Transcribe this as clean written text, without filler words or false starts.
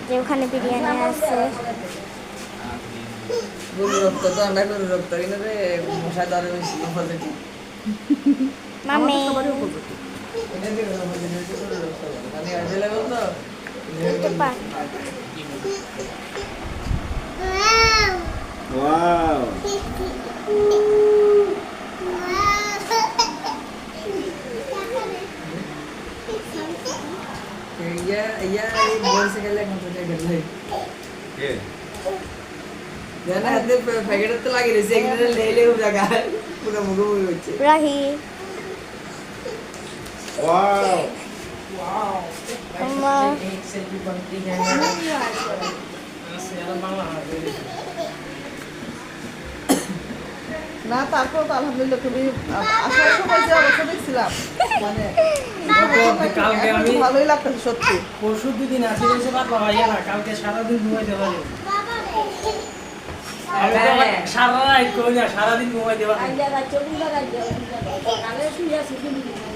যে ওখানে বিরিয়ানি আছে। গরুর রক্ত তো আমরা গরুর রক্ত কিন্তু রে মশা ধরে বেশি পজিটিভ। মামি এটা দিয়ে গরুর রক্ত মানে অ্যাভেলেবল তো একটু পা ওয়াও ইয়া বলছে গেলে এখন তো গেলে কে জানা হাতে প্যাকেট তো লাগি রে সেগুলো লেলে জায়গা পুরো মুগো হচ্ছে রাহি ওয়াও আম্মা एक सेल्फी बनती है না তারপর তো আলহামদুলিল্লাহ খুবই আসার সময় যে অবস্থা দেখছিলাম মানে কালকে আমি ভালোই লাগতেছে সত্যি। পরশু দুদিন আছে বলছে বাবা ভাইয়া না কালকে সারাদিন ঘুমাইতে পারি সারা রাত কই না সারাদিন ঘুমাইতে পারি